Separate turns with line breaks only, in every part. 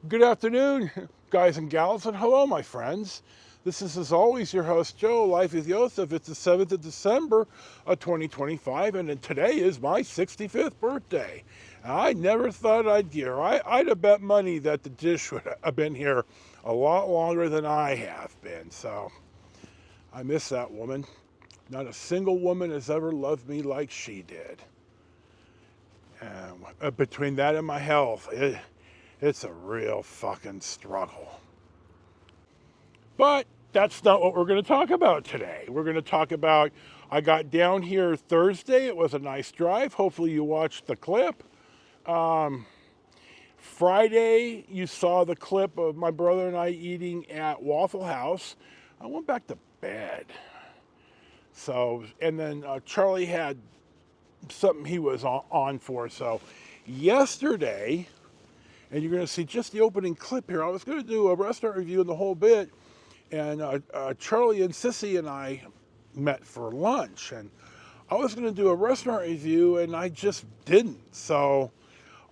Good afternoon, guys and gals, and hello, my friends. This is, as always, your host, Joe, Life with Yosef. It's the 7th of December of 2025, and today is my 65th birthday. I never thought I'd get here. I'd have bet money that the dish would have been here a lot longer than I have been, so I miss that woman. Not a single woman has ever loved me like she did. Between that and my health, it's a real fucking struggle. But that's not what we're going to talk about today. We're going to talk about, I got down here Thursday. It was a nice drive. Hopefully you watched the clip. Friday, you saw the clip of my brother and I eating at Waffle House. I went back to bed. So, and then Charlie had something he was on for. So yesterday, and you're going to see just the opening clip here. I was going to do a restaurant review in the whole bit, and Charlie and Sissy and I met for lunch, and I was going to do a restaurant review, and I just didn't. So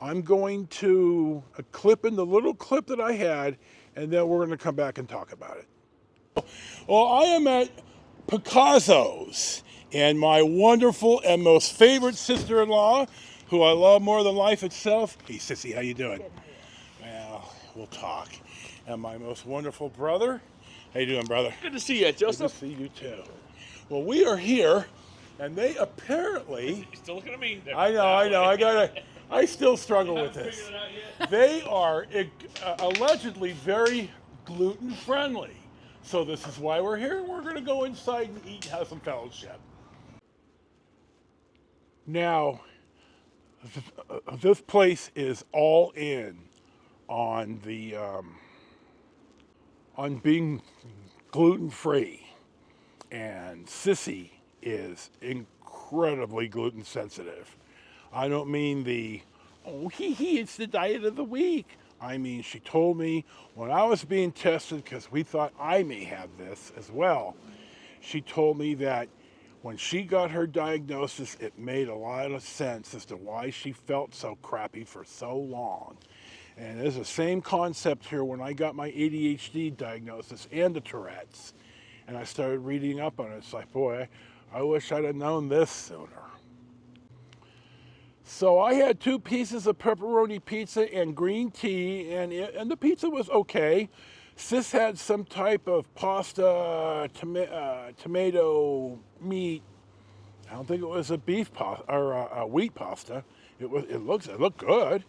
I'm going to clip in the little clip that I had, and then we're going to come back and talk about it. Well, I am at Picasso's, and my wonderful and most favorite sister-in-law, who I love more than life itself. Hey, Sissy, how you doing?
Good.
Well, we'll talk. And my most wonderful brother. How you doing, brother?
Good to see you, Joseph.
Good to see you too. Well, we are here, and they apparently.
You're still looking at me.
I know. I still struggle with this. They are allegedly very gluten friendly. So this is why we're here. We're going to go inside and eat, have some fellowship. Now, this place is all in on the on being gluten free, and Sissy is incredibly gluten sensitive. I don't mean the it's the diet of the week. I mean, she told me when I was being tested, because we thought I may have this as well, she told me that when she got her diagnosis, it made a lot of sense as to why she felt so crappy for so long. And it's the same concept here when I got my ADHD diagnosis and the Tourette's. And I started reading up on it. It's like, boy, I wish I'd have known this sooner. So I had 2 pieces of pepperoni pizza and green tea, and the pizza was okay. Sis had some type of pasta, tomato meat. I don't think it was a beef pasta or a wheat pasta. It looked good,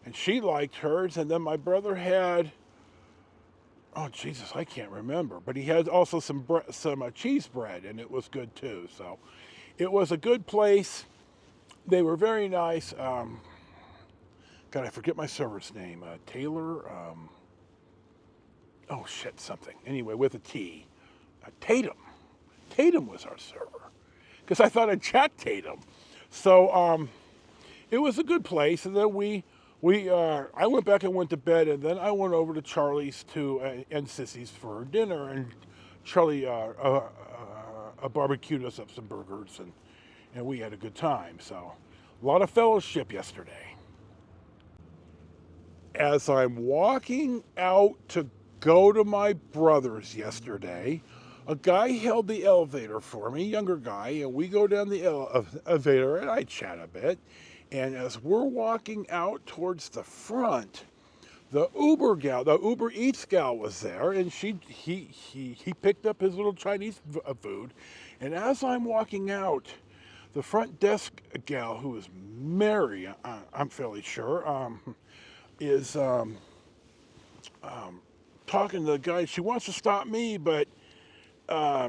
and she liked hers. And then my brother had, oh Jesus, I can't remember, but he had also some cheese bread, and it was good too. So it was a good place. They were very nice. God, I forget my server's name. Taylor. Oh shit, something. Anyway, with a T. Tatum. Tatum was our server, because I thought I'd Jack Tatum. So it was a good place, and then I went back and went to bed, and then I went over to Charlie's and Sissy's for dinner, and Charlie barbecued us up some burgers, and we had a good time. So a lot of fellowship yesterday. As I'm walking out to go to my brother's yesterday, a guy held the elevator for me, younger guy, and we go down the elevator, and I chat a bit. And as we're walking out towards the front, the Uber Eats gal was there, and he picked up his little Chinese food. And as I'm walking out, the front desk gal, who is Mary, I'm fairly sure, is talking to the guy. She wants to stop me, but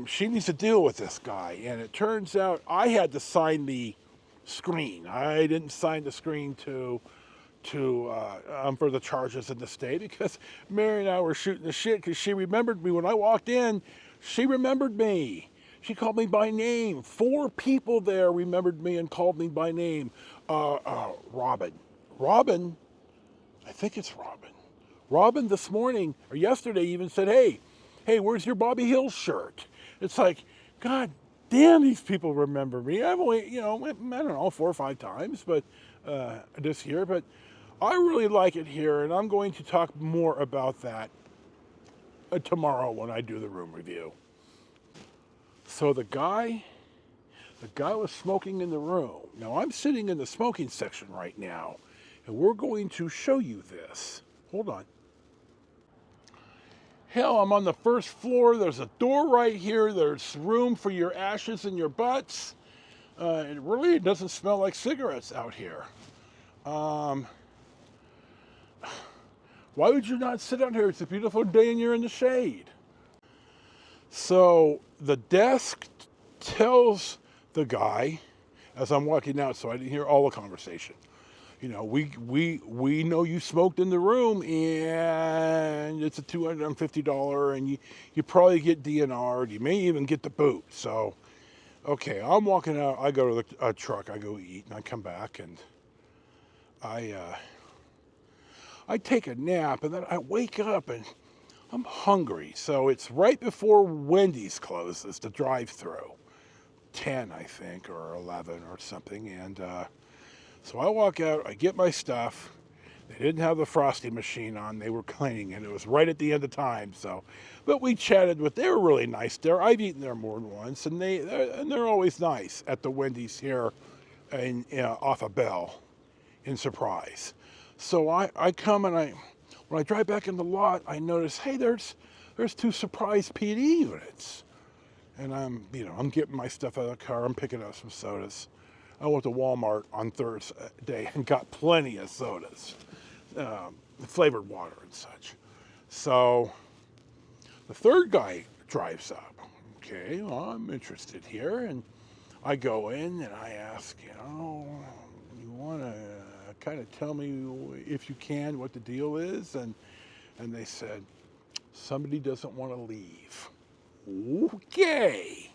she needs to deal with this guy. And it turns out I had to sign the screen. I didn't sign the screen for the charges in the state, because Mary and I were shooting the shit, because she remembered me when I walked in. She remembered me. She called me by name. 4 people there remembered me and called me by name. Robin. I think it's Robin. Robin this morning, or yesterday even, said, hey, where's your Bobby Hill shirt? It's like, God damn, these people remember me. I've only, I don't know, 4 or 5 times this year, but I really like it here, and I'm going to talk more about that tomorrow when I do the room review. So the guy was smoking in the room. Now I'm sitting in the smoking section right now, and we're going to show you this. Hold on. Hell, I'm on the first floor. There's a door right here. There's room for your ashes and your butts. It really doesn't smell like cigarettes out here. Why would you not sit out here? It's a beautiful day and you're in the shade. So the desk tells the guy, as I'm walking out, so I didn't hear all the conversation. You know, we know you smoked in the room, and it's a $250, and you probably get DNR'd. You may even get the boot. So, okay, I'm walking out. I go to the truck. I go eat, and I come back, and I take a nap, and then I wake up, and I'm hungry. So it's right before Wendy's closes, the drive-through. 10, I think, or 11 or something, and so I walk out, I get my stuff. They didn't have the Frosty machine on. They were cleaning it. It was right at the end of time. So, but we chatted with. They were really nice there. I've eaten there more than once, and they're always nice at the Wendy's here, off of Bell, in Surprise. So I come and when I drive back in the lot, I notice, hey, there's 2 Surprise PD units, and I'm getting my stuff out of the car. I'm picking up some sodas. I went to Walmart on Thursday and got plenty of sodas, flavored water and such. So the third guy drives up. Okay, well, I'm interested here. And I go in and I ask, you want to kind of tell me, if you can, what the deal is? And they said, somebody doesn't want to leave. Okay.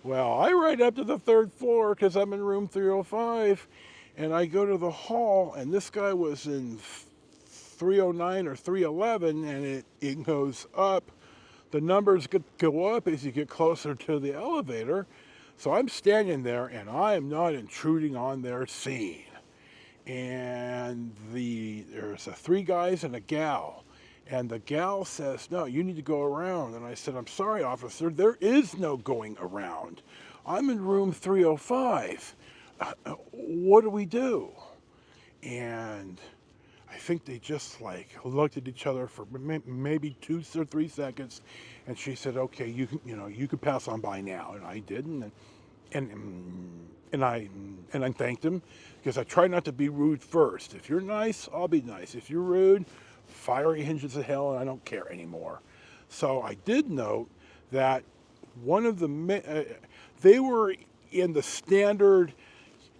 Well, I ride up to the 3rd floor because I'm in room 305, and I go to the hall, and this guy was in 309 or 311, and it goes up. The numbers go up as you get closer to the elevator. So I'm standing there, and I am not intruding on their scene. And there's 3 guys and a gal. And the gal says, no, you need to go around. And I said, I'm sorry, officer, there is no going around. I'm in room 305. What do we do? And I think they just looked at each other for maybe 2 or 3 seconds. And she said, okay, you can pass on by now. And I did. And I thanked him, because I try not to be rude first. If you're nice, I'll be nice. If you're rude, fiery hinges of hell, and I don't care anymore. So I did note that one of they were in the standard,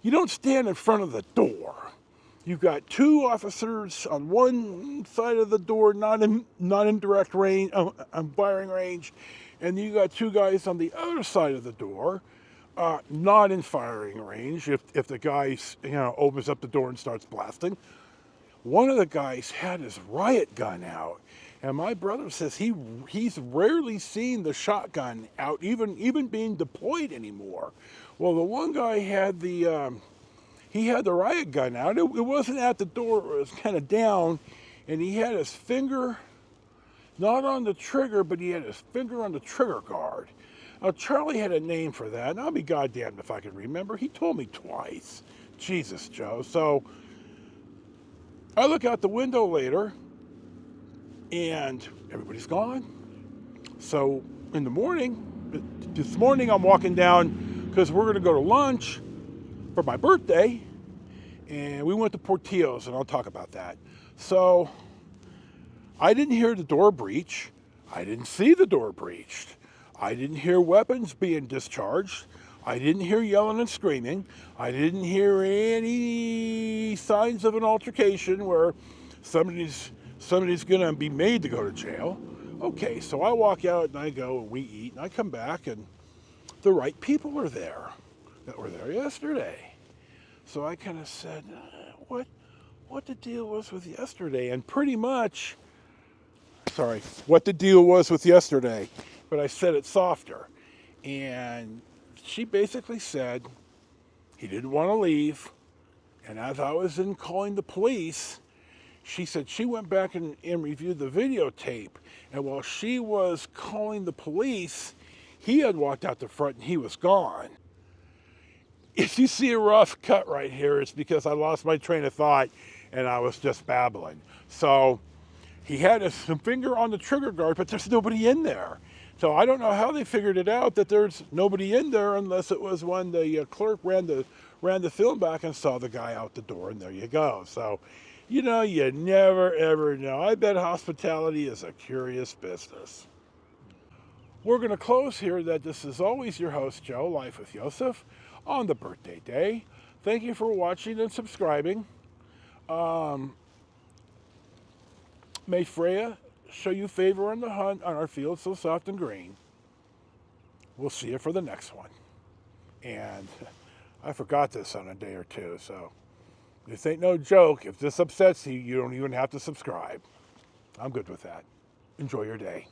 you don't stand in front of the door. You've got 2 officers on one side of the door, not in direct range, firing range, and you got 2 guys on the other side of the door, not in firing range. If the guy opens up the door and starts blasting. One of the guys had his riot gun out, and my brother says he's rarely seen the shotgun out, even being deployed anymore. Well, the one guy had the riot gun out. It wasn't at the door; it was kind of down, and he had his finger not on the trigger, but he had his finger on the trigger guard. Now, Charlie had a name for that, and I'll be goddamned if I can remember. He told me twice. Jesus, Joe. So I look out the window later, and everybody's gone. So in the morning, this morning I'm walking down because we're going to go to lunch for my birthday, and we went to Portillo's, and I'll talk about that. So I didn't hear the door breach. I didn't see the door breached. I didn't hear weapons being discharged. I didn't hear yelling and screaming. I didn't hear any signs of an altercation where somebody's going to be made to go to jail. Okay, so I walk out and I go and we eat, and I come back and the right people are there that were there yesterday. So I kind of said, what the deal was with yesterday? And pretty much, what the deal was with yesterday, but I said it softer. And she basically said he didn't want to leave, and as I was in calling the police, She said she went back and reviewed the videotape, and while she was calling the police, he had walked out the front and he was gone. If you see a rough cut right here, it's because I lost my train of thought and I was just babbling. So he had his finger on the trigger guard, but there's nobody in there. So I don't know how they figured it out that there's nobody in there, unless it was when the clerk ran the film back and saw the guy out the door, and there you go. So, you know, you never ever know. I bet hospitality is a curious business. We're going to close here that this is always your host, Joe, Life with Yosef, on the birthday day. Thank you for watching and subscribing. May Freya show you favor on the hunt on our fields so soft and green. We'll see you for the next one. And I forgot this on a day or two, so this ain't no joke. If this upsets you, you don't even have to subscribe. I'm good with that. Enjoy your day.